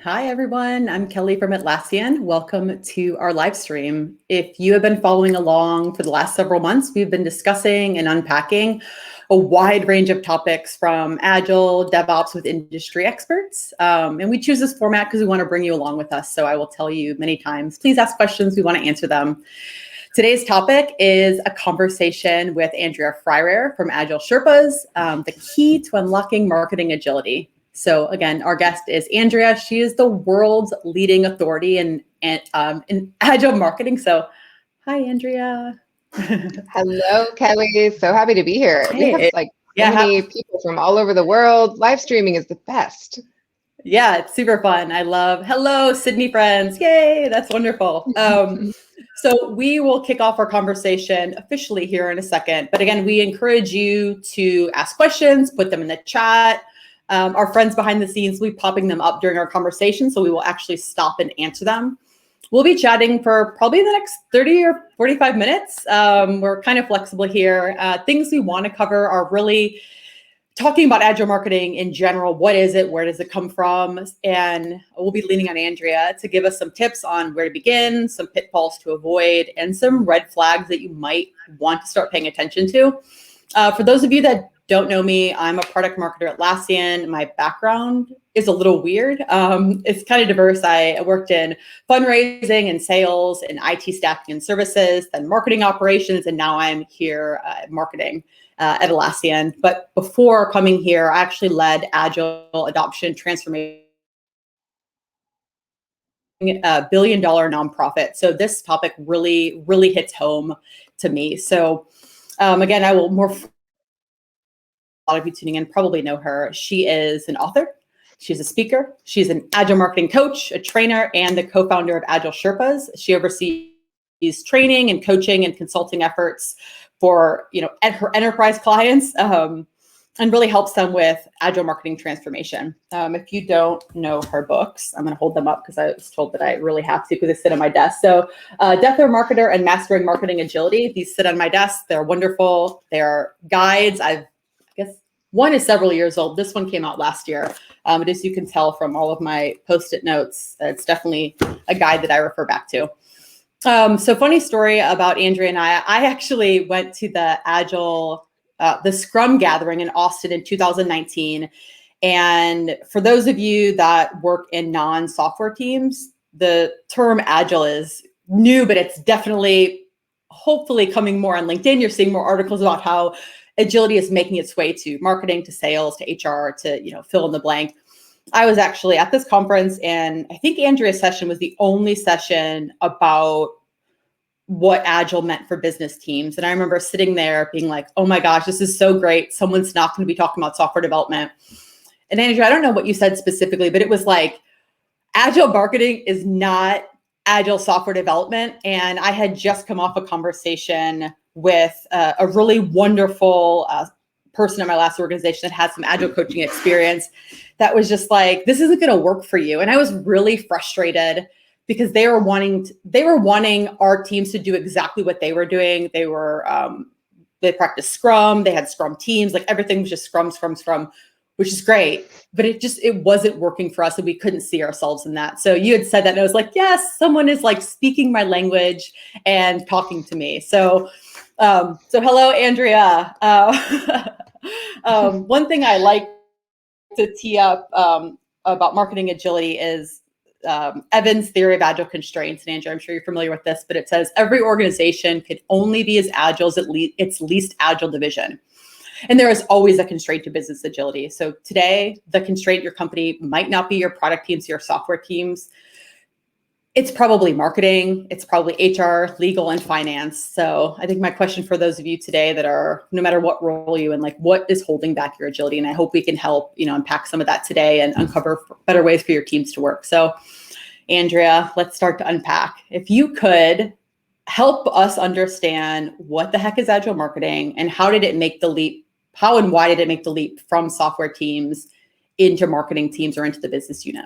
Hi, everyone. I'm Kelly from Atlassian. Welcome to our live stream. If you have been following along for the last several months, we've been discussing and unpacking a wide range of topics from Agile, DevOps with industry experts. And we choose this format because we want to bring you along with us. So I will tell you many times, please ask questions. We want to answer them. Today's topic is a conversation with Andrea Fryrear from Agile Sherpas, the key to unlocking marketing agility. So again, our guest is Andrea. She is the world's leading authority in agile marketing. So hi, Andrea. Hello, Kelly. So happy to be here. Hey, we have so many people from all over the world. Live streaming is the best. Yeah, it's super fun. I love, hello, Sydney friends. Yay, that's wonderful. So we will kick off our conversation officially here in a second. But again, we encourage you to ask questions, put them in the chat. Our friends behind the scenes will be popping them up during our conversation, so we will actually stop and answer them. We'll be chatting for probably the next 30 or 45 minutes. We're kind of flexible here. Things we want to cover are really talking about agile marketing in general. What is it? Where does it come from? And we'll be leaning on Andrea to give us some tips on where to begin, some pitfalls to avoid, and some red flags that you might want to start paying attention to. For those of you that don't know me, I'm a product marketer at Atlassian. My background is a little weird. It's kind of diverse. I worked in fundraising and sales and IT staffing and services, then marketing operations, and now I'm here at marketing at Atlassian. But before coming here, I actually led Agile adoption transformation, a billion-dollar nonprofit. So this topic really, really hits home to me. So again, I will more. A lot of you tuning in probably know her. She is an author. She's a speaker. She's an agile marketing coach, a trainer, and the co-founder of Agile Sherpas. She oversees training and coaching and consulting efforts for her enterprise clients, and really helps them with agile marketing transformation. If you don't know her books, I'm going to hold them up because I was told that I really have to because they sit on my desk. So Death of a Marketer and Mastering Marketing Agility. These sit on my desk. They're wonderful. They're guides. I guess one is several years old. This one came out last year. But as you can tell from all of my Post-it notes, it's definitely a guide that I refer back to. So funny story about Andrea and I actually went to the Agile, the Scrum gathering in Austin in 2019. And for those of you that work in non-software teams, the term Agile is new, but it's definitely, hopefully coming more on LinkedIn. You're seeing more articles about how agility is making its way to marketing, to sales, to HR, to fill in the blank. I was actually at this conference, and I think Andrea's session was the only session about what Agile meant for business teams. And I remember sitting there being like, oh my gosh, this is so great. Someone's not going to be talking about software development. And Andrea, I don't know what you said specifically, but it was like, Agile marketing is not Agile software development. And I had just come off a conversation with a really wonderful person at my last organization that had some Agile coaching experience that was just like, this isn't going to work for you. And I was really frustrated because they were wanting our teams to do exactly what they were doing. They practiced Scrum, they had Scrum teams, like everything was just Scrum, which is great, but it wasn't working for us, and we couldn't see ourselves in that. So you had said that, and I was like, yes, someone is like speaking my language and talking to me. So hello, Andrea. One thing I like to tee up about marketing agility is Evan's theory of agile constraints. And Andrea, I'm sure you're familiar with this, but it says every organization could only be as agile as its least agile division. And there is always a constraint to business agility. So today, the constraint your company might not be your product teams, your software teams. It's probably marketing, it's probably HR, legal, and finance. So I think my question for those of you today that are, no matter what role you're in, like what is holding back your agility? And I hope we can help, unpack some of that today and uncover better ways for your teams to work. So Andrea, let's start to unpack. If you could help us understand what the heck is agile marketing and how did it make the leap? How and why did it make the leap from software teams into marketing teams or into the business unit?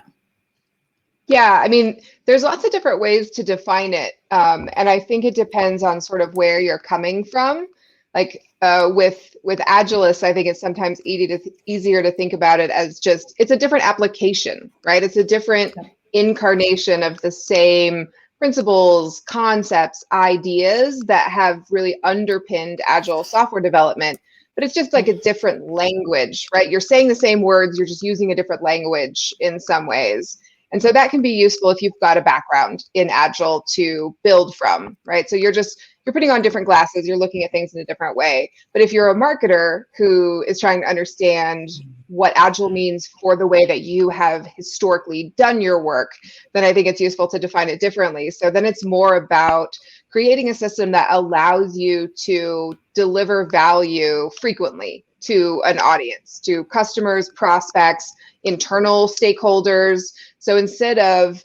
Yeah, I mean, there's lots of different ways to define it. And I think it depends on sort of where you're coming from. Like with Agilists, I think it's sometimes easier to think about it as just, it's a different application, right? It's a different incarnation of the same principles, concepts, ideas that have really underpinned Agile software development. But it's just like a different language, right? You're saying the same words, you're just using a different language in some ways. And so that can be useful if you've got a background in Agile to build from, right? So you're putting on different glasses, you're looking at things in a different way. But if you're a marketer who is trying to understand what Agile means for the way that you have historically done your work, then I think it's useful to define it differently. So then it's more about creating a system that allows you to deliver value frequently to an audience, to customers, prospects, internal stakeholders. So instead of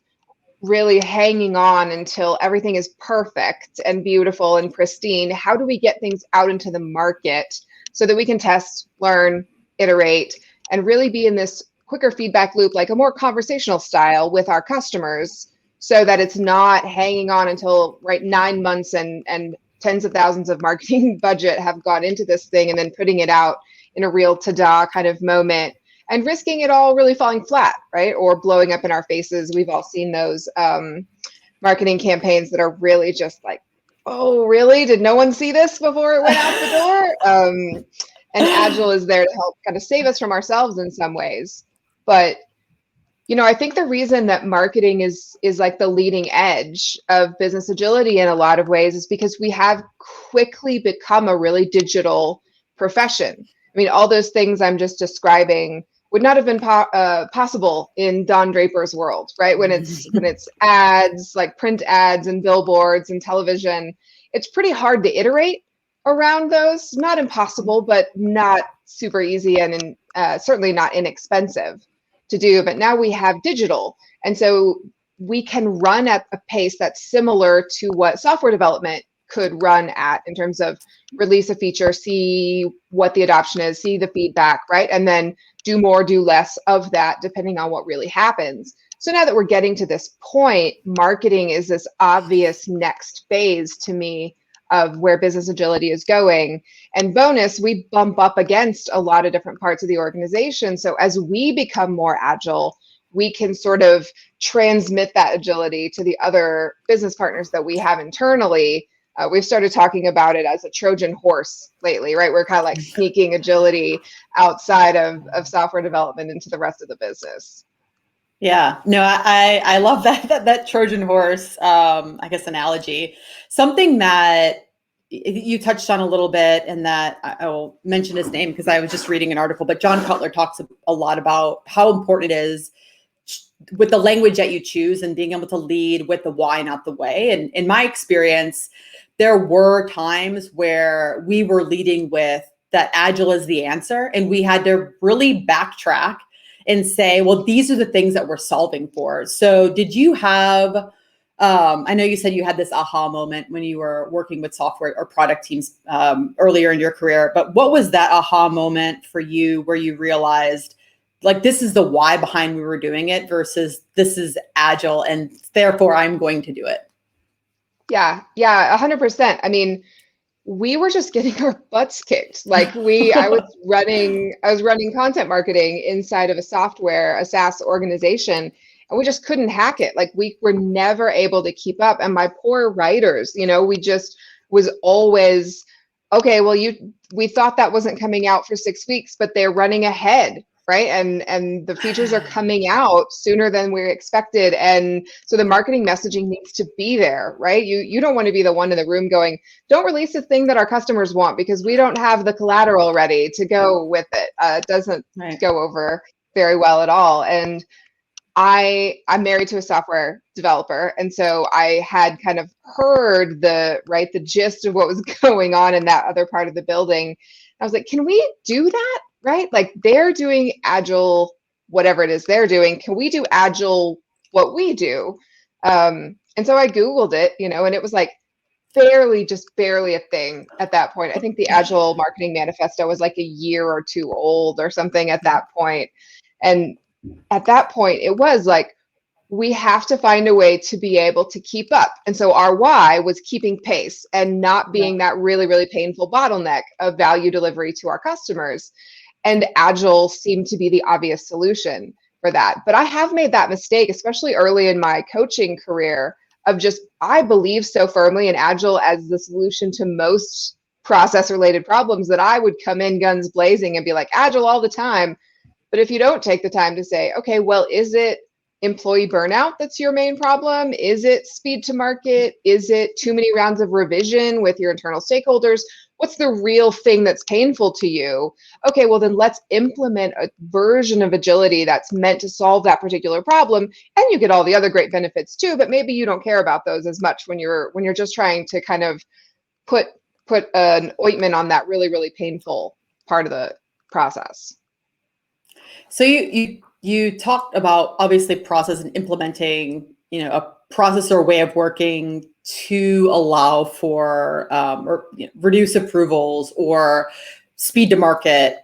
really hanging on until everything is perfect and beautiful and pristine, how do we get things out into the market so that we can test, learn, iterate, and really be in this quicker feedback loop, like a more conversational style with our customers, so that it's not hanging on until 9 months and tens of thousands of marketing budget have gone into this thing and then putting it out in a real ta-da kind of moment and risking it all really falling flat, right? Or blowing up in our faces. We've all seen those marketing campaigns that are really just like, oh, really? Did no one see this before it went out the door? And Agile is there to help kind of save us from ourselves in some ways. But I think the reason that marketing is like the leading edge of business agility in a lot of ways is because we have quickly become a really digital profession. I mean, all those things I'm just describing would not have been possible in Don Draper's world, right? When it's ads, like print ads and billboards and television, it's pretty hard to iterate around those. Not impossible, but not super easy and certainly not inexpensive to do. But now we have digital. And so we can run at a pace that's similar to what software development could run at in terms of release a feature, see what the adoption is, see the feedback, right? And then do more, do less of that, depending on what really happens. So now that we're getting to this point, marketing is this obvious next phase to me of where business agility is going. And bonus, we bump up against a lot of different parts of the organization. So as we become more agile, we can sort of transmit that agility to the other business partners that we have internally. We've started talking about it as a Trojan horse lately, right? We're kind of like sneaking agility outside of software development into the rest of the business. Yeah, no, I love that Trojan horse, I guess, analogy. Something that you touched on a little bit, and that I will mention his name because I was just reading an article, but John Cutler talks a lot about how important it is with the language that you choose and being able to lead with the why, not the way. And in my experience, there were times where we were leading with that agile is the answer, and we had to really backtrack and say, well, these are the things that we're solving for. So did you have, I know you said you had this aha moment when you were working with software or product teams earlier in your career, but what was that aha moment for you where you realized, like, this is the why behind we were doing it versus this is agile and therefore I'm going to do it? Yeah, 100%. I mean, we were just getting our butts kicked. Like I was running content marketing inside of a SaaS organization, and we just couldn't hack it. Like we were never able to keep up. And my poor writers, we just was always, okay, well, we thought that wasn't coming out for 6 weeks, but they're running ahead, right? And the features are coming out sooner than we expected. And so the marketing messaging needs to be there, right? You don't want to be the one in the room going, don't release the thing that our customers want because we don't have the collateral ready to go with it. It doesn't go over very well at all. And I'm married to a software developer. And so I had kind of heard the gist of what was going on in that other part of the building. I was like, can we do that? Right? Like they're doing agile, whatever it is they're doing. Can we do agile what we do? And so I Googled it, and it was like just barely a thing at that point. I think the Agile Marketing Manifesto was like a year or two old or something at that point. And at that point, it was like, we have to find a way to be able to keep up. And so our why was keeping pace and not being that really, really painful bottleneck of value delivery to our customers. And Agile seemed to be the obvious solution for that. But I have made that mistake, especially early in my coaching career, of just, I believe so firmly in Agile as the solution to most process-related problems that I would come in guns blazing and be like, Agile all the time. But if you don't take the time to say, okay, well, is it employee burnout that's your main problem? Is it speed to market? Is it too many rounds of revision with your internal stakeholders? What's the real thing that's painful to you? Okay, well then let's implement a version of agility that's meant to solve that particular problem, and you get all the other great benefits too, but maybe you don't care about those as much when you're just trying to kind of put an ointment on that really, really painful part of the process. So you talked about obviously process and implementing, a process or way of working to allow for reduce approvals or speed to market.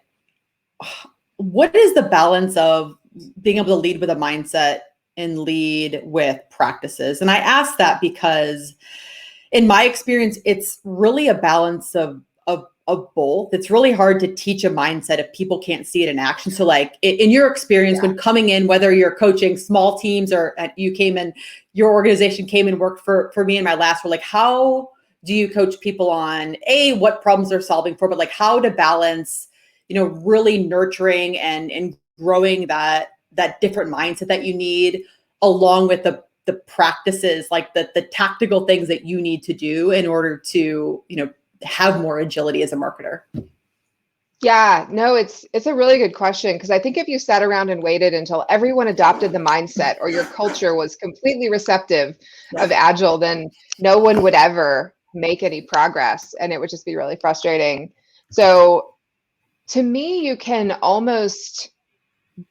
What is the balance of being able to lead with a mindset and lead with practices? And I ask that because in my experience, it's really a balance of both. It's really hard to teach a mindset if people can't see it in action. So like in your experience, when coming in, whether you're coaching small teams or your organization came and worked for me in my last role, like how do you coach people on what problems they're solving for, but like how to balance, really nurturing and growing that different mindset that you need, along with the practices, like the tactical things that you need to do in order to, have more agility as a marketer? Yeah, no, it's a really good question, because I think if you sat around and waited until everyone adopted the mindset or your culture was completely receptive of Agile, then no one would ever make any progress and it would just be really frustrating. So to me, you can almost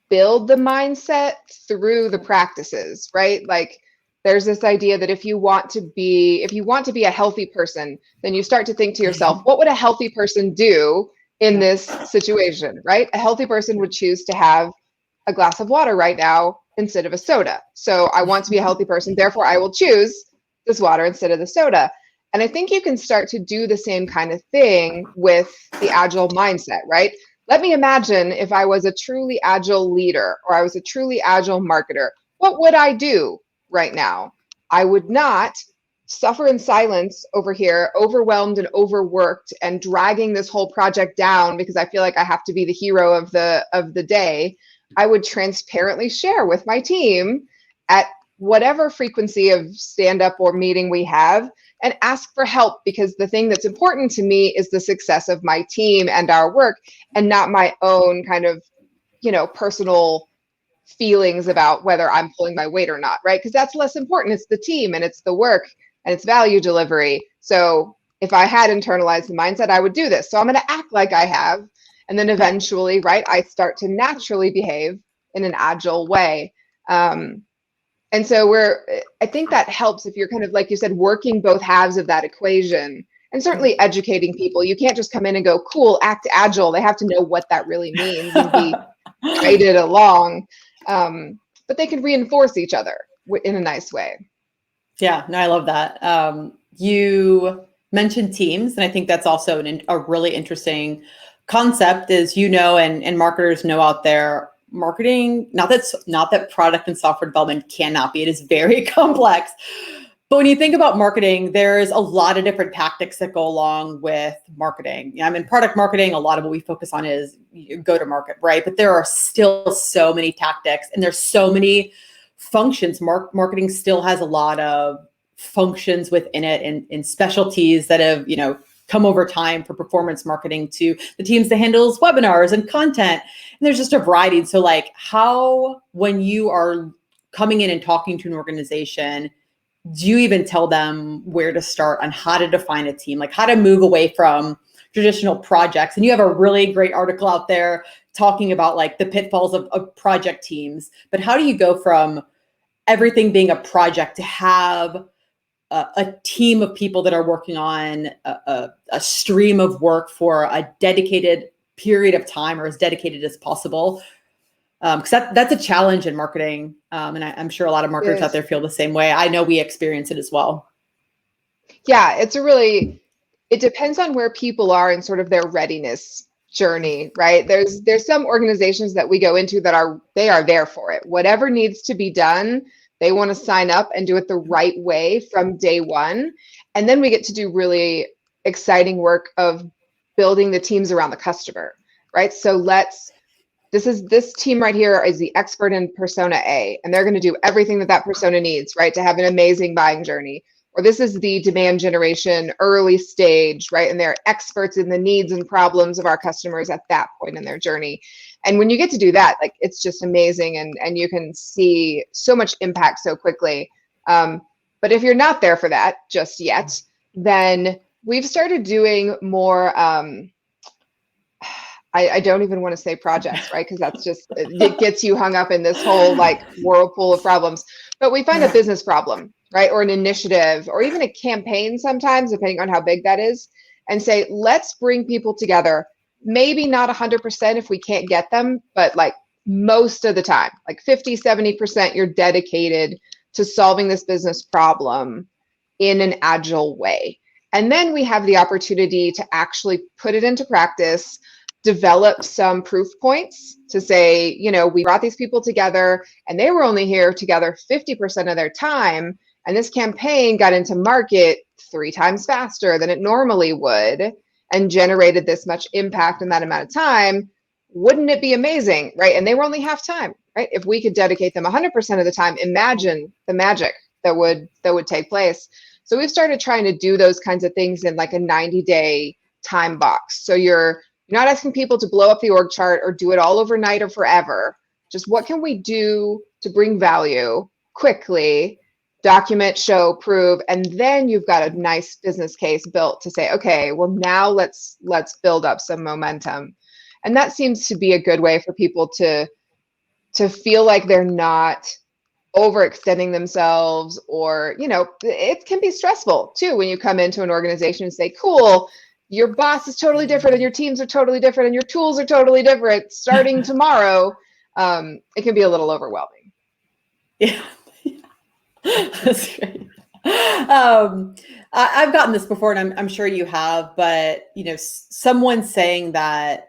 build the mindset through the practices, right? Like there's this idea that if you want to be a healthy person, then you start to think to yourself, what would a healthy person do in this situation, right? A healthy person would choose to have a glass of water right now instead of a soda. So I want to be a healthy person, therefore I will choose this water instead of the soda. And I think you can start to do the same kind of thing with the Agile mindset, right? Let me imagine if I was a truly Agile leader or I was a truly Agile marketer, what would I do right now? I would not suffer in silence over here, overwhelmed and overworked and dragging this whole project down because I feel like I have to be the hero of the day. I would transparently share with my team at whatever frequency of stand up or meeting we have, and ask for help, because the thing that's important to me is the success of my team and our work, and not my own kind of, personal feelings about whether I'm pulling my weight or not, right? Because that's less important. It's the team and it's the work and it's value delivery. So if I had internalized the mindset, I would do this. So I'm going to act like I have. And then eventually, right, I start to naturally behave in an agile way. And so I think that helps if you're kind of, like you said, working both halves of that equation, and certainly educating people. You can't just come in and go, cool, act agile. They have to know what that really means and be guided along. But they can reinforce each other in a nice way. Yeah, no, I love that. You mentioned teams, and I think that's also a really interesting concept, is, and marketers know out there, marketing, not that product and software development cannot be, it is very complex. But when you think about marketing, there's a lot of different tactics that go along with marketing. I'm in product marketing. A lot of what we focus on is go to market, right? But there are still so many tactics, and there's so many functions. Marketing still has a lot of functions within it, and specialties that have, come over time, for performance marketing to the teams that handles webinars and content. And there's just a variety. So like, how, when you are coming in and talking to an organization, do you even tell them where to start on how to define a team, like how to move away from traditional projects? And you have a really great article out there talking about like the pitfalls of project teams, but how do you go from everything being a project to have a team of people that are working on a stream of work for a dedicated period of time, or as dedicated as possible? Because that's a challenge in marketing. And I'm sure a lot of marketers out there feel the same way. I know we experience it as well. Yeah, it depends on where people are in sort of their readiness journey, right? There's some organizations that we go into that they are there for it. Whatever needs to be done, they want to sign up and do it the right way from day one. And then we get to do really exciting work of building the teams around the customer, right? So this team right here is the expert in persona A, and they're going to do everything that persona needs, right, to have an amazing buying journey. Or this is the demand generation early stage, right? And they're experts in the needs and problems of our customers at that point in their journey. And when you get to do that, like, it's just amazing, and you can see so much impact so quickly. But if you're not there for that just yet, then we've started doing more, I don't even want to say projects, right? Because that's just, it gets you hung up in this whole like whirlpool of problems. But we find a business problem, right? Or an initiative, or even a campaign sometimes, depending on how big that is, and say, let's bring people together. Maybe not 100% if we can't get them, but like most of the time, like 50, 70%, you're dedicated to solving this business problem in an agile way. And then we have the opportunity to actually put it into practice, develop some proof points to say, we brought these people together and they were only here together 50% of their time. And this campaign got into market 3 times faster than it normally would and generated this much impact in that amount of time. Wouldn't it be amazing, right? And they were only half time, right? If we could dedicate them 100% of the time, imagine the magic that would take place. So we've started trying to do those kinds of things in like a 90-day time box. So you're not asking people to blow up the org chart or do it all overnight or forever. Just what can we do to bring value quickly, document, show, prove, and then you've got a nice business case built to say, okay, well, now let's build up some momentum. And that seems to be a good way for people to feel like they're not overextending themselves, or, it can be stressful too when you come into an organization and say, cool, your boss is totally different and your teams are totally different and your tools are totally different starting tomorrow. It can be a little overwhelming. Yeah. That's great. I've gotten this before, and I'm sure you have, but someone saying that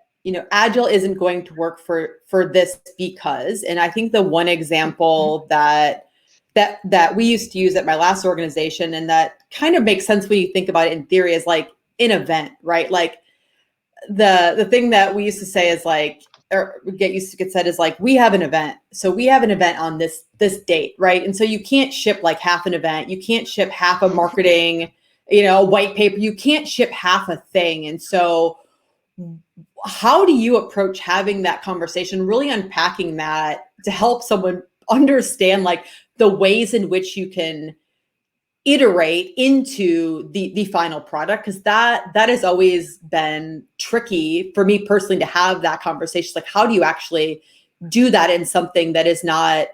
agile isn't going to work for this because, and I think the one example that we used to use at my last organization, and that kind of makes sense when you think about it in theory, is like an event, right? Like the thing that we used to say is like, or get said is like, we have an event. So we have an event on this date, right? And so you can't ship like half an event. You can't ship half a marketing, a white paper. You can't ship half a thing. And so how do you approach having that conversation, really unpacking that to help someone understand like the ways in which you can iterate into the final product? Because that has always been tricky for me personally to have that conversation. Like, how do you actually do that in something that is not,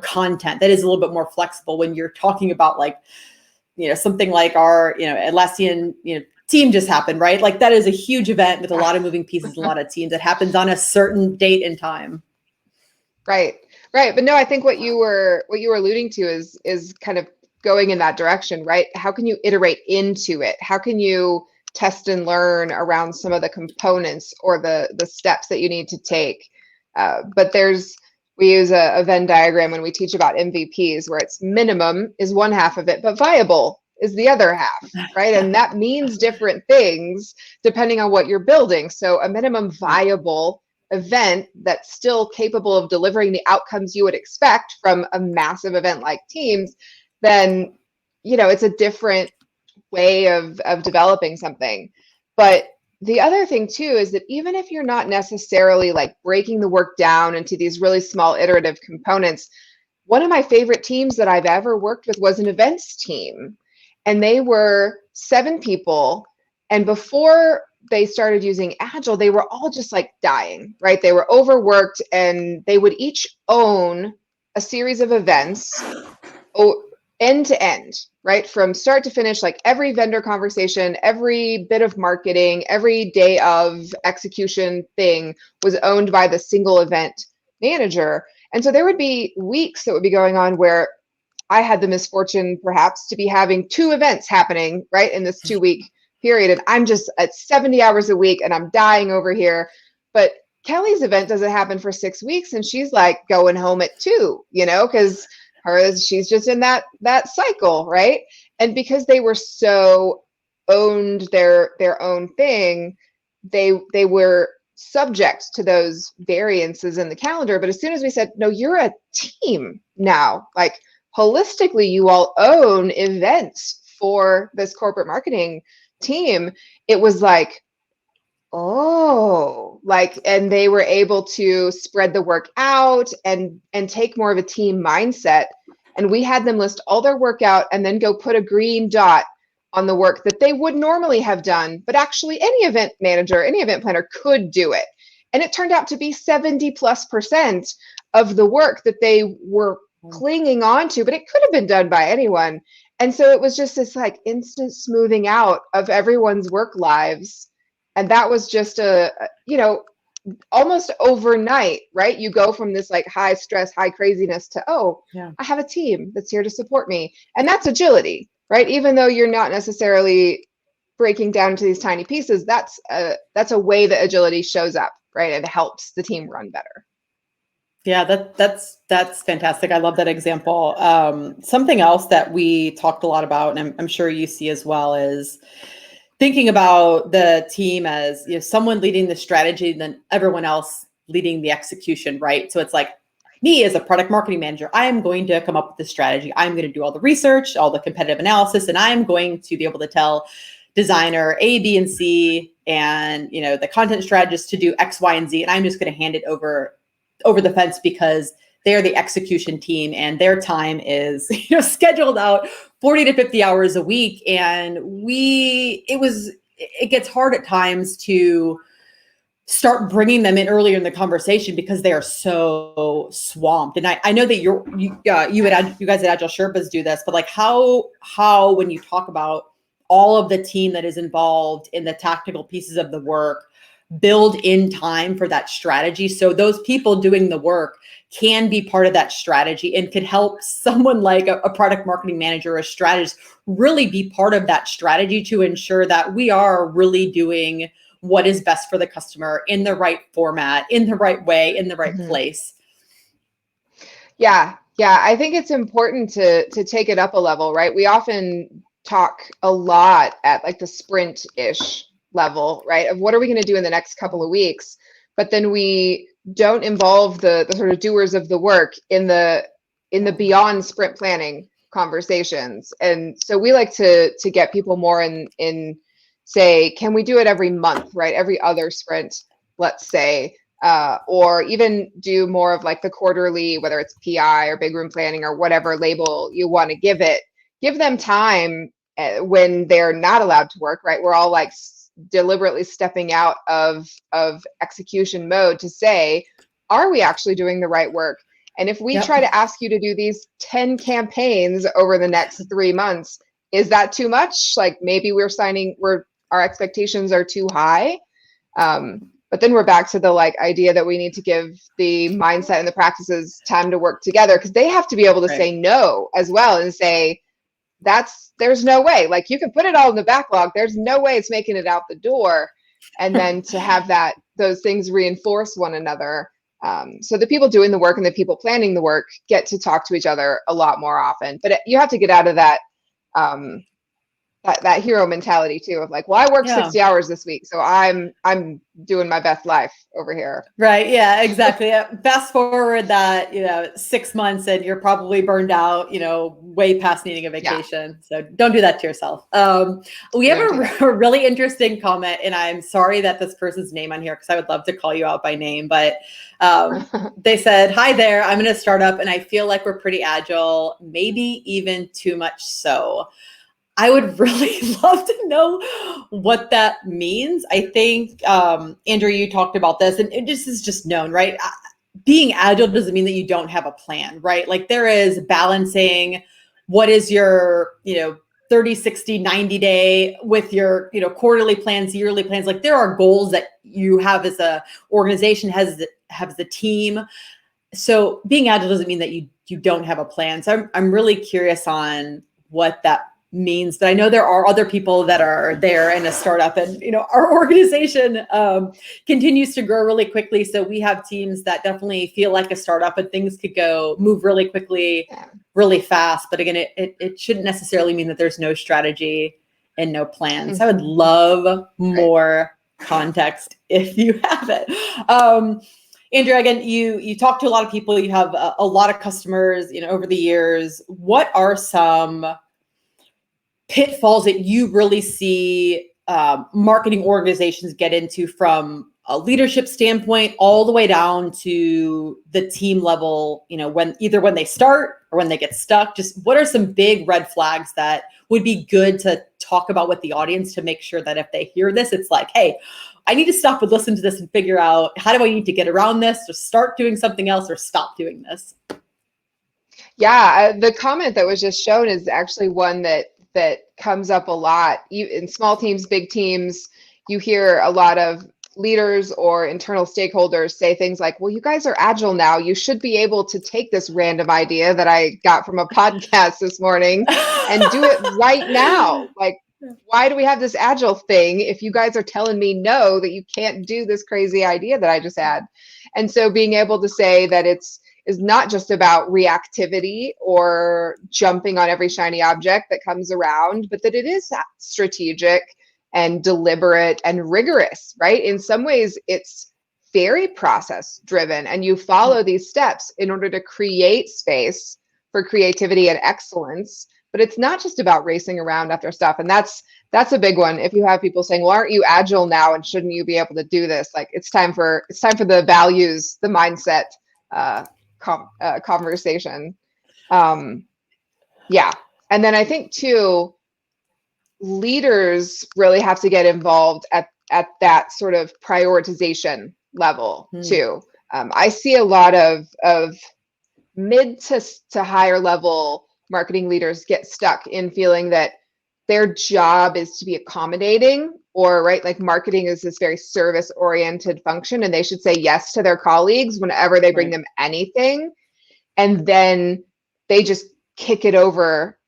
content that is a little bit more flexible when you're talking about like, something like our, Atlassian, team just happened, right? Like that is a huge event with a lot of moving pieces, a lot of teams that happens on a certain date and time. Right. But no, I think what you were alluding to is kind of going in that direction, right? How can you iterate into it? How can you test and learn around some of the components or the steps that you need to take? But we use a Venn diagram when we teach about MVPs, where it's minimum is one half of it, but viable is the other half, right? And that means different things depending on what you're building. So a minimum viable event that's still capable of delivering the outcomes you would expect from a massive event like Teams, then it's a different way of developing something. But the other thing too is that even if you're not necessarily like breaking the work down into these really small iterative components, one of my favorite teams that I've ever worked with was an events team, and they were 7 people. And before they started using Agile, they were all just like dying, right? They were overworked, and they would each own a series of events, end to end, right? From start to finish, like every vendor conversation, every bit of marketing, every day of execution thing was owned by the single event manager. And so there would be weeks that would be going on where I had the misfortune perhaps to be having 2 events happening, right, in this 2-week period. And I'm just at 70 hours a week and I'm dying over here. But Kelly's event doesn't happen for 6 weeks, and she's like going home at 2, because she's just in that cycle, right? And because they were so owned their own thing, they were subject to those variances in the calendar. But as soon as we said, no, you're a team now, like holistically, you all own events for this corporate marketing team, it was like, oh, like, and they were able to spread the work out and take more of a team mindset. And we had them list all their work out and then go put a green dot on the work that they would normally have done, but actually any event manager, any event planner could do it. And it turned out to be 70+% of the work that they were clinging on to, but it could have been done by anyone. And so it was just this like instant smoothing out of everyone's work lives. And that was just almost overnight, right? You go from this like high stress, high craziness to, I have a team that's here to support me. And that's agility, right? Even though you're not necessarily breaking down into these tiny pieces, that's a way that agility shows up, right? And helps the team run better. Yeah, that's fantastic. I love that example. Something else that we talked a lot about, and I'm sure you see as well, is thinking about the team as someone leading the strategy, and then everyone else leading the execution, right? So it's like me as a product marketing manager, I am going to come up with the strategy. I'm going to do all the research, all the competitive analysis, and I'm going to be able to tell designer A, B, and C, and the content strategist to do X, Y, and Z, and I'm just going to hand it over the fence because they're the execution team and their time is scheduled out 40 to 50 hours a week. And it gets hard at times to start bringing them in earlier in the conversation because they are so swamped. And I know that you guys at Agile Sherpas do this, but like how when you talk about all of the team that is involved in the tactical pieces of the work, build in time for that strategy. So those people doing the work can be part of that strategy and could help someone like a product marketing manager or a strategist really be part of that strategy to ensure that we are really doing what is best for the customer in the right format, in the right way, in the right place. Yeah. I think it's important to take it up a level, right? We often talk a lot at like the sprint-ish level, right? Of what are we going to do in the next couple of weeks? but then we don't involve the sort of doers of the work in the beyond sprint planning conversations. And so we like to get people more in say, can we do it every month, right? Every other sprint, let's say, or even do more of like the quarterly, whether it's PI or big room planning or whatever label you want to give it. Give them time when they're not allowed to work, right? We're all like deliberately stepping out of execution mode to say, are we actually doing the right work? And if we try to ask you to do these 10 campaigns over the next 3 months, is that too much? Like maybe our expectations are too high. But then we're back to the like idea that we need to give the mindset and the practices time to work together, because they have to be able to say no as well and say, there's no way, like you can put it all in the backlog. There's no way it's making it out the door. And then to have those things reinforce one another. So the people doing the work and the people planning the work get to talk to each other a lot more often. But you have to get out of that that hero mentality too, of like, well, I worked 60 hours this week, so I'm doing my best life over here. Right. Yeah, exactly. Fast forward that, 6 months and you're probably burned out, way past needing a vacation. So don't do that to yourself. We have a really interesting comment, and I'm sorry that this person's name on here, because I would love to call you out by name, but they said, hi there, I'm in a startup and I feel like we're pretty agile, maybe even too much so. I would really love to know what that means. I think, Andrea, you talked about this, and this is just known, right? Being agile doesn't mean that you don't have a plan, right? Like there is balancing what is your, 30, 60, 90 day with your, quarterly plans, yearly plans. Like there are goals that you have as a organization, has the team. So being agile doesn't mean that you don't have a plan. So I'm really curious on what that means. But I know there are other people that are there in a startup, and our organization continues to grow really quickly. So we have teams that definitely feel like a startup, and things could move really quickly, really fast. But again, it shouldn't necessarily mean that there's no strategy and no plan. So I would love more context if you have it. Andrea, again, you talk to a lot of people, you have a lot of customers, over the years. What are some pitfalls that you really see marketing organizations get into from a leadership standpoint all the way down to the team level, when they start or when they get stuck? Just what are some big red flags that would be good to talk about with the audience to make sure that if they hear this, it's like, hey, I need to stop and listen to this and figure out, how do I need to get around this, or start doing something else, or stop doing this? Yeah, the comment that was just shown is actually one that comes up a lot. In small teams, big teams, you hear a lot of leaders or internal stakeholders say things like, well, you guys are agile now. You should be able to take this random idea that I got from a podcast this morning and do it right now. Like, why do we have this agile thing if you guys are telling me no, that you can't do this crazy idea that I just had? And so being able to say that is not just about reactivity or jumping on every shiny object that comes around, but that it is strategic and deliberate and rigorous, right? In some ways, it's very process driven, and you follow these steps in order to create space for creativity and excellence. But it's not just about racing around after stuff. And that's a big one. If you have people saying, well, aren't you agile now, and shouldn't you be able to do this? Like it's time for the values, the mindset conversation. Yeah. And then I think too, leaders really have to get involved at that sort of prioritization level too. I see a lot of mid to higher level marketing leaders get stuck in feeling that their job is to be accommodating, or right, like marketing is this very service oriented function, and they should say yes to their colleagues whenever they bring them anything. And then they just kick it over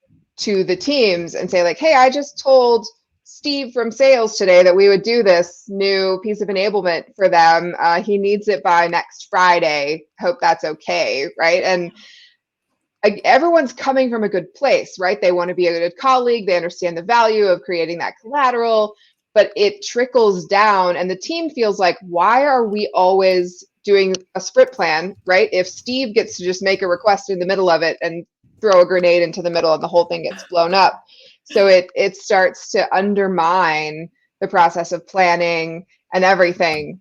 to the teams and say like, hey, I just told Steve from sales today that we would do this new piece of enablement for them. He needs it by next Friday. Hope that's okay, right? And everyone's coming from a good place, right? They want to be a good colleague. They understand the value of creating that collateral, but it trickles down and the team feels like, why are we always doing a sprint plan, right? If Steve gets to just make a request in the middle of it and throw a grenade into the middle and the whole thing gets blown up. So it starts to undermine the process of planning and everything.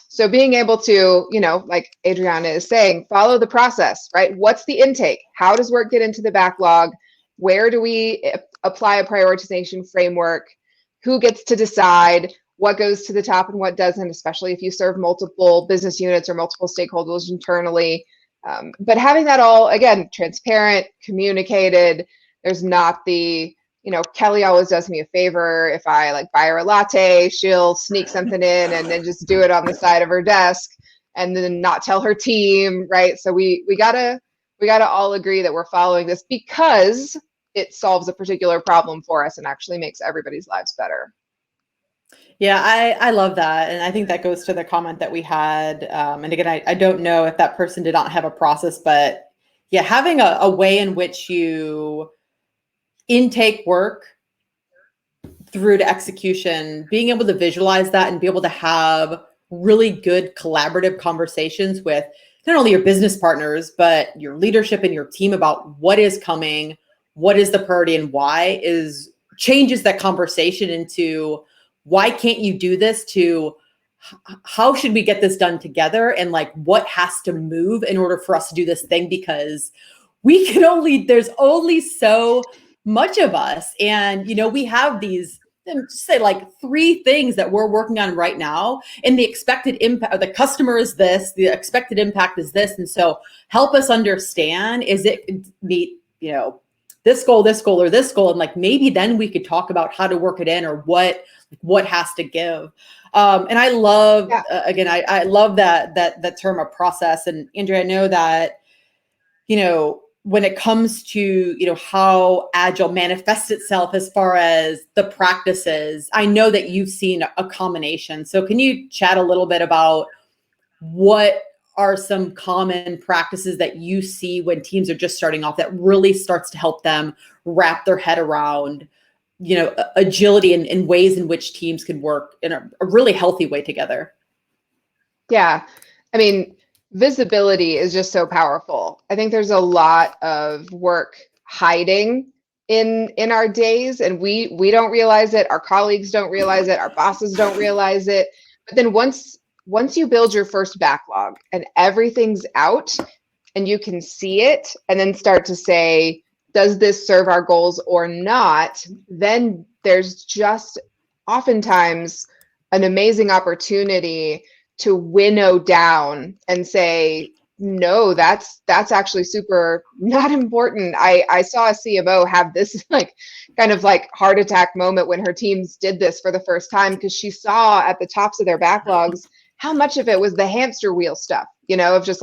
So being able to, like Adriana is saying, follow the process, right? What's the intake? How does work get into the backlog? Where do we apply a prioritization framework? Who gets to decide what goes to the top and what doesn't, especially if you serve multiple business units or multiple stakeholders internally. But having that all, again, transparent, communicated, there's not the, Kelly always does me a favor. If I like buy her a latte, she'll sneak something in and then just do it on the side of her desk and then not tell her team, right? So we gotta all agree that we're following this because it solves a particular problem for us and actually makes everybody's lives better. Yeah, I love that. And I think that goes to the comment that we had. And again, I don't know if that person did not have a process, but yeah, having a way in which you intake work through to execution, being able to visualize that and be able to have really good collaborative conversations with not only your business partners, but your leadership and your team about what is coming, what is the priority and why changes that conversation into why can't you do this to how should we get this done together and like what has to move in order for us to do this thing because there's only so much of us and we have these say like 3 things that we're working on right now and the expected impact the customer is this, the expected impact is this, and so help us understand is it meet this goal or this goal, and like maybe then we could talk about how to work it in or what has to give. And I love again, I love that term of process. And Andrea, I know that when it comes to how agile manifests itself as far as the practices, I know that you've seen a combination. So can you chat a little bit about what are some common practices that you see when teams are just starting off that really starts to help them wrap their head around agility and ways in which teams can work in a really healthy way together? Yeah, I mean, visibility is just so powerful. I think there's a lot of work hiding in our days, and we don't realize it. Our colleagues don't realize it. Our bosses don't realize it. But then once you build your first backlog and everything's out and you can see it and then start to say, does this serve our goals or not? Then there's just oftentimes an amazing opportunity to winnow down and say, no, that's actually super not important. I saw a CMO have this kind of heart attack moment when her teams did this for the first time because she saw at the tops of their backlogs how much of it was the hamster wheel stuff, of just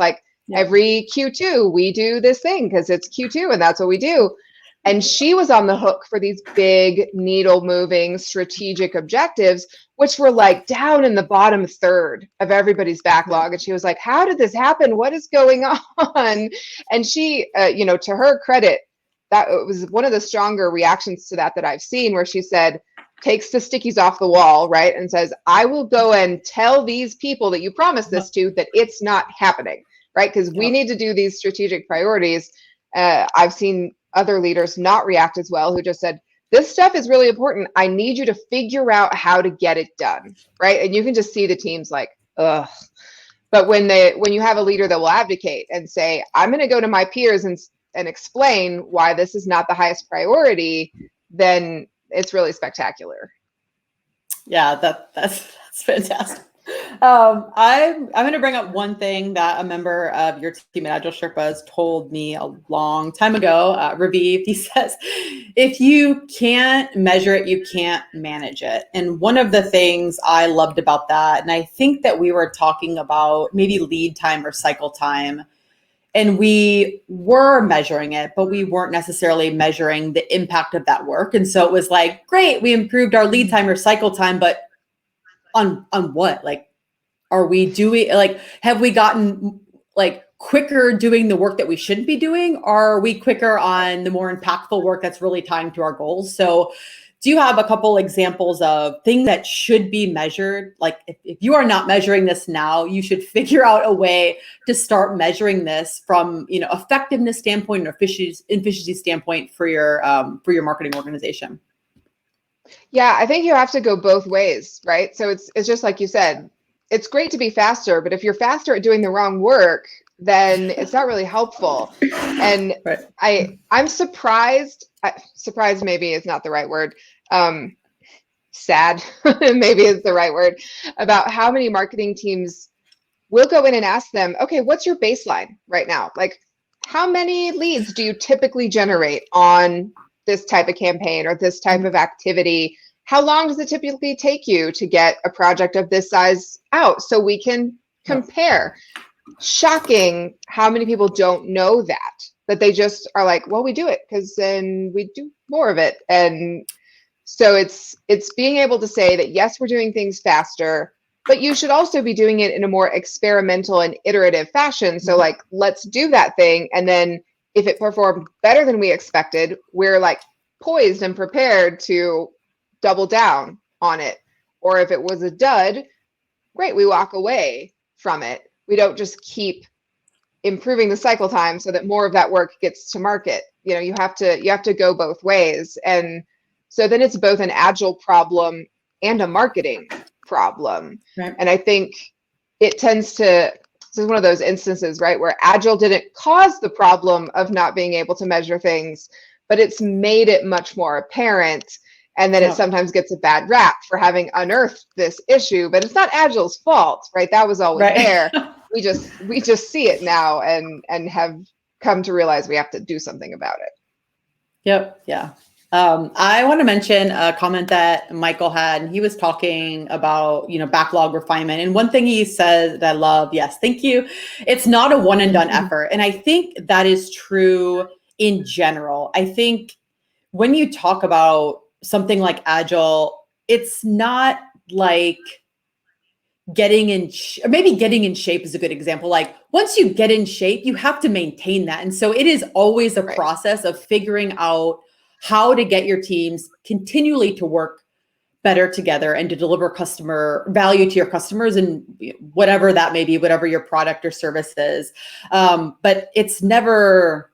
every Q2 we do this thing because it's Q2 and that's what we do. And she was on the hook for these big needle moving strategic objectives, which were down in the bottom third of everybody's backlog. And she was like, how did this happen? What is going on? And she, to her credit, that was one of the stronger reactions to that I've seen, where she said, takes the stickies off the wall, right? And says, I will go and tell these people that you promised this to that it's not happening, right? Because we need to do these strategic priorities. I've seen other leaders not react as well, who just said, this stuff is really important. I need you to figure out how to get it done, right? And you can just see the teams ugh. But when you have a leader that will advocate and say, I'm going to go to my peers and explain why this is not the highest priority, then it's really spectacular. Yeah, that's fantastic. I'm going to bring up one thing that a member of your team at Agile Sherpas told me a long time ago. Raviv, he says, if you can't measure it, you can't manage it. And one of the things I loved about that, and I think that we were talking about maybe lead time or cycle time, and we were measuring it, but we weren't necessarily measuring the impact of that work. And so it was great, we improved our lead time or cycle time, but on what? Are we doing, have we gotten quicker doing the work that we shouldn't be doing? Or are we quicker on the more impactful work that's really tying to our goals? So do you have a couple examples of things that should be measured? Like if you are not measuring this now, you should figure out a way to start measuring this from, effectiveness standpoint or efficiency standpoint for your marketing organization. Yeah, I think you have to go both ways, right? So it's just like you said, it's great to be faster, but if you're faster at doing the wrong work, then it's not really helpful. And right. I'm surprised. Surprised maybe is not the right word. Sad maybe is the right word, about how many marketing teams will go in and ask them, okay, what's your baseline right now? Like, how many leads do you typically generate on this type of campaign or this type of activity? How long does it typically take you to get a project of this size out so we can compare? Shocking how many people don't know that they just are like, well, we do it because then we do more of it. And so it's being able to say that, yes, we're doing things faster, but you should also be doing it in a more experimental and iterative fashion. So like, let's do that thing. And then if it performed better than we expected, we're like poised and prepared to double down on it. Or if it was a dud, great, we walk away from it. We don't just keep improving the cycle time so that more of that work gets to market. You have to go both ways. And so then it's both an agile problem and a marketing problem. Right. And I think it tends to, this is one of those instances, right, where agile didn't cause the problem of not being able to measure things, but it's made it much more apparent. And then it sometimes gets a bad rap for having unearthed this issue, but it's not Agile's fault, right? That was always there. We just see it now and have come to realize we have to do something about it. Yep. Yeah. I want to mention a comment that Michael had. He was talking about, backlog refinement. And one thing he said that I love, yes, thank you. It's not a one and done effort. And I think that is true in general. I think when you talk about something like agile, it's not like getting in shape is a good example. Like once you get in shape, you have to maintain that. And so it is always a process of figuring out how to get your teams continually to work better together and to deliver customer value to your customers and whatever that may be, whatever your product or service is. But it's never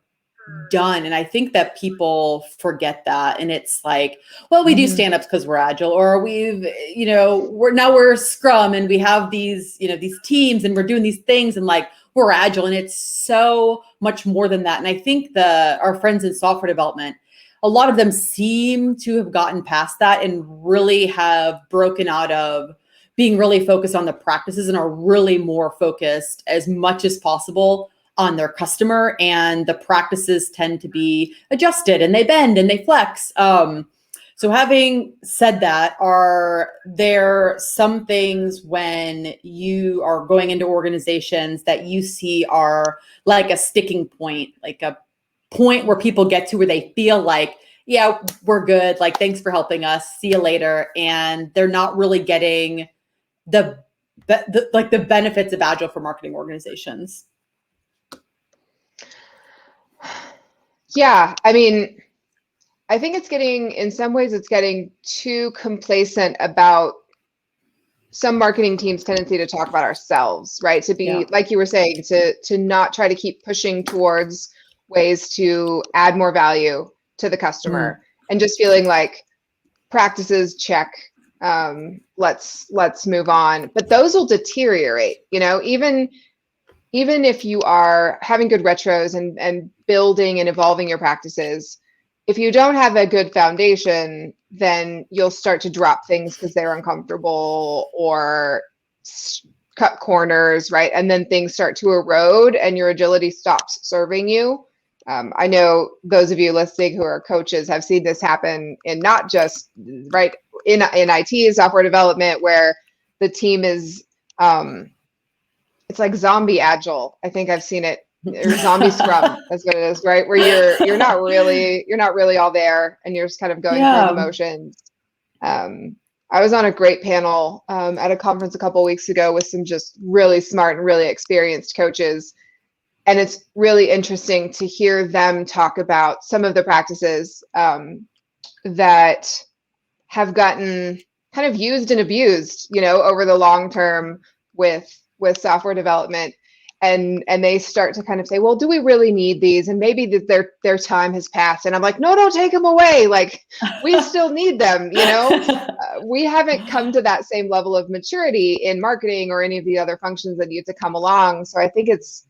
done. And I think that people forget that. And it's like, well, we do stand-ups because we're agile, or we're Scrum and we have these teams and we're doing these things and like we're agile. And it's so much more than that. And I think our friends in software development, a lot of them seem to have gotten past that and really have broken out of being really focused on the practices and are really more focused as much as possible on their customer, and the practices tend to be adjusted and they bend and they flex. So having said that, are there some things when you are going into organizations that you see are like a sticking point, like a point where people get to where they feel like, yeah, we're good. Like, thanks for helping us. See you later. And they're not really getting the benefits of agile for marketing organizations? Yeah, I mean, I think in some ways it's getting too complacent about some marketing teams' tendency to talk about ourselves, right? To be, like you were saying, to not try to keep pushing towards ways to add more value to the customer and just feeling like practices check, let's move on. But those will deteriorate, even if you are having good retros and building and evolving your practices, if you don't have a good foundation, then you'll start to drop things because they're uncomfortable or cut corners, right? And then things start to erode and your agility stops serving you. I know those of you listening who are coaches have seen this happen in not just in IT, software development, where the team is, it's like zombie agile. I think I've seen it, or zombie scrum. That's what it is, right? Where you're not really all there, and you're just kind of going through the motions. I was on a great panel at a conference a couple of weeks ago with some just really smart and really experienced coaches, and it's really interesting to hear them talk about some of the practices that have gotten kind of used and abused, over the long term with software development. And they start to kind of say, well, do we really need these? And maybe their time has passed. And I'm like, no, don't take them away. Like, we still need them. We haven't come to that same level of maturity in marketing or any of the other functions that need to come along. So I think it's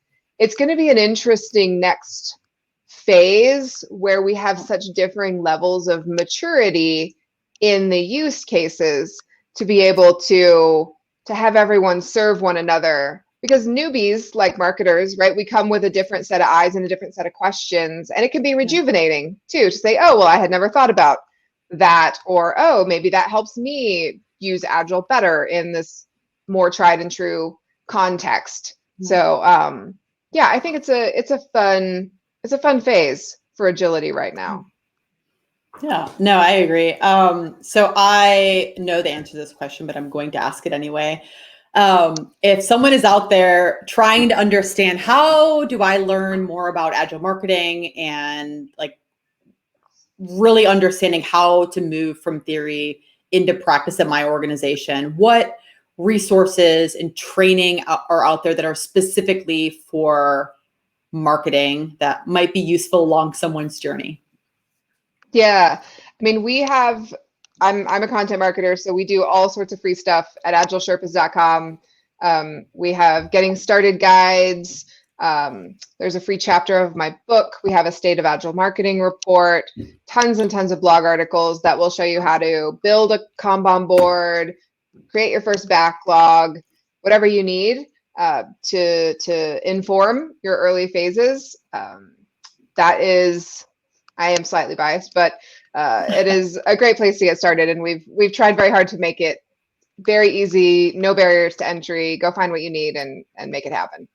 going to be an interesting next phase where we have such differing levels of maturity in the use cases to be able to have everyone serve one another. Because newbies, like marketers, right, we come with a different set of eyes and a different set of questions. And it can be rejuvenating too, to say, oh, well, I had never thought about that. Or, oh, maybe that helps me use Agile better in this more tried and true context. So yeah, I think it's a fun phase for agility right now. Yeah, no, I agree. So I know the answer to this question, but I'm going to ask it anyway. If someone is out there trying to understand, how do I learn more about agile marketing and like really understanding how to move from theory into practice at my organization, what resources and training are out there that are specifically for marketing that might be useful along someone's journey? Yeah, I mean, I'm a content marketer, so we do all sorts of free stuff at agilesherpas.com. We have getting started guides. There's a free chapter of my book. We have a state of agile marketing report, tons and tons of blog articles that will show you how to build a Kanban board, create your first backlog, whatever you need to inform your early phases. I am slightly biased, but it is a great place to get started. And we've tried very hard to make it very easy, no barriers to entry. Go find what you need and make it happen.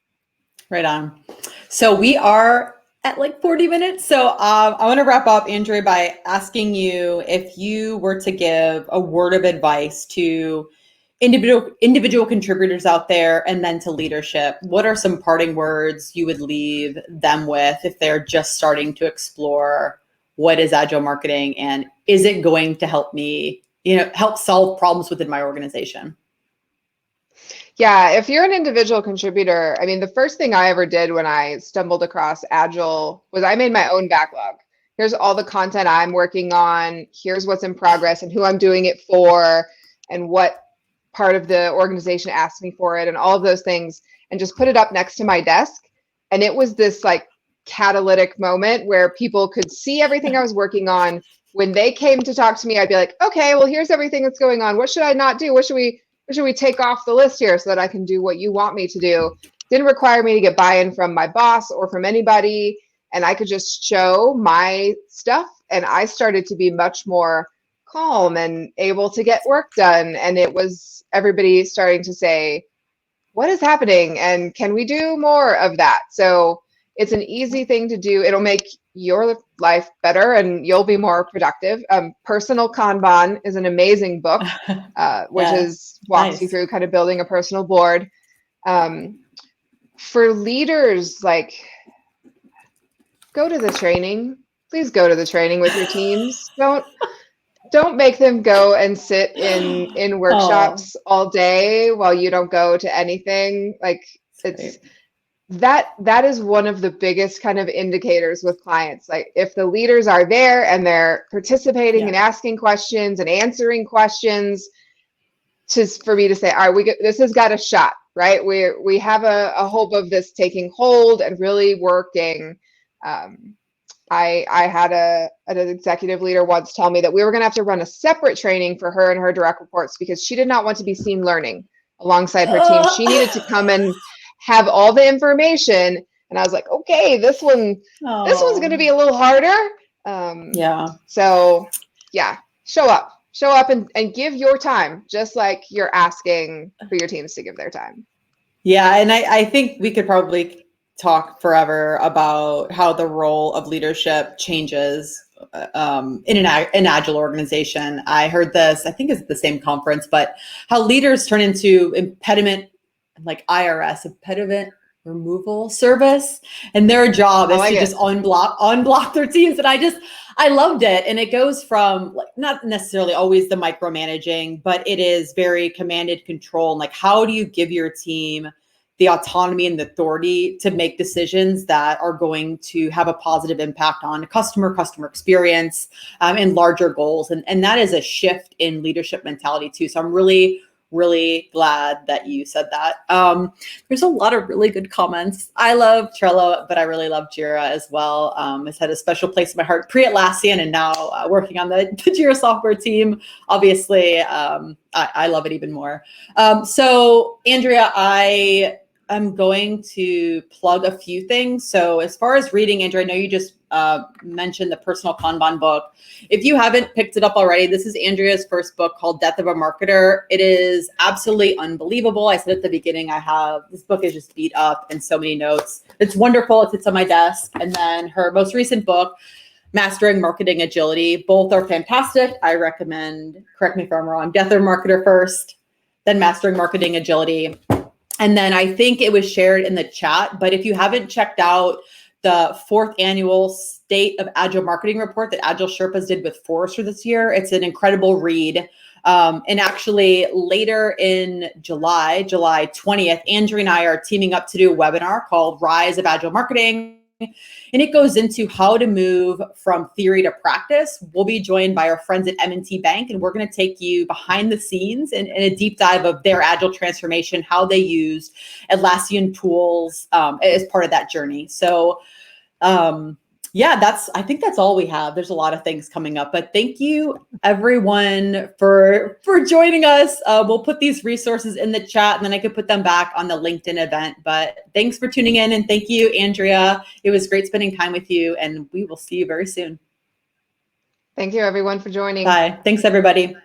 Right on. So we are at like 40 minutes. So I want to wrap up, Andrea, by asking you if you were to give a word of advice to individual contributors out there and then to leadership. What are some parting words you would leave them with if they're just starting to explore what is agile marketing and is it going to help me, help solve problems within my organization? Yeah, if you're an individual contributor, I mean, the first thing I ever did when I stumbled across Agile was I made my own backlog. Here's all the content I'm working on. Here's what's in progress and who I'm doing it for and what part of the organization asked me for it and all of those things, and just put it up next to my desk. And it was this like catalytic moment where people could see everything I was working on. When they came to talk to me, I'd be like, okay, well, here's everything that's going on. What should I not do? What should we take off the list here so that I can do what you want me to do? Didn't require me to get buy-in from my boss or from anybody. And I could just show my stuff. And I started to be much more calm and able to get work done. And it was everybody starting to say, what is happening? And can we do more of that? So it's an easy thing to do. It'll make your life better and you'll be more productive. Personal Kanban is an amazing book, which walks you through kind of building a personal board. For leaders, like, go to the training. Please go to the training with your teams. Don't make them go and sit in workshops all day while you don't go to anything. Like, it's that is one of the biggest kind of indicators with clients. Like, if the leaders are there and they're participating and asking questions and answering questions, for me to say, all right, this has got a shot, right? We have a hope of this taking hold and really working. I had an executive leader once tell me that we were going to have to run a separate training for her and her direct reports because she did not want to be seen learning alongside her team. She needed to come and have all the information. And I was like, okay, this one's going to be a little harder. So yeah, show up and give your time, just like you're asking for your teams to give their time. Yeah. And I think we could probably talk forever about how the role of leadership changes in an agile organization. I heard this, I think it's the same conference, but how leaders turn into impediment, like IRS, impediment removal service, and their job is to just unblock their teams. And I loved it. And it goes from like not necessarily always the micromanaging, but it is very command and control. And like, how do you give your team the autonomy and the authority to make decisions that are going to have a positive impact on customer experience, and larger goals. And that is a shift in leadership mentality too. So I'm really glad that you said that. There's a lot of really good comments. I love Trello, but I really love Jira as well. It's had a special place in my heart pre-Atlassian, and now working on the Jira software team. Obviously, I love it even more. So Andrea, I'm going to plug a few things. So as far as reading, Andrea, I know you just mentioned the personal Kanban book. If you haven't picked it up already, this is Andrea's first book called Death of a Marketer. It is absolutely unbelievable. I said at the beginning, this book is just beat up and so many notes. It's wonderful. It sits on my desk. And then her most recent book, Mastering Marketing Agility. Both are fantastic. I recommend, correct me if I'm wrong, Death of a Marketer first, then Mastering Marketing Agility. And then I think it was shared in the chat, but if you haven't checked out the 4th annual State of Agile Marketing report that Agile Sherpas did with Forrester this year, it's an incredible read. And actually later in July 20th, Andrea and I are teaming up to do a webinar called Rise of Agile Marketing. And it goes into how to move from theory to practice. We'll be joined by our friends at M&T Bank, and we're going to take you behind the scenes in a deep dive of their agile transformation, how they used Atlassian tools as part of that journey. So I think that's all we have. There's a lot of things coming up, but thank you everyone for joining us. We'll put these resources in the chat, and then I could put them back on the LinkedIn event, but thanks for tuning in. And thank you, Andrea. It was great spending time with you, and we will see you very soon. Thank you everyone for joining. Bye. Thanks everybody.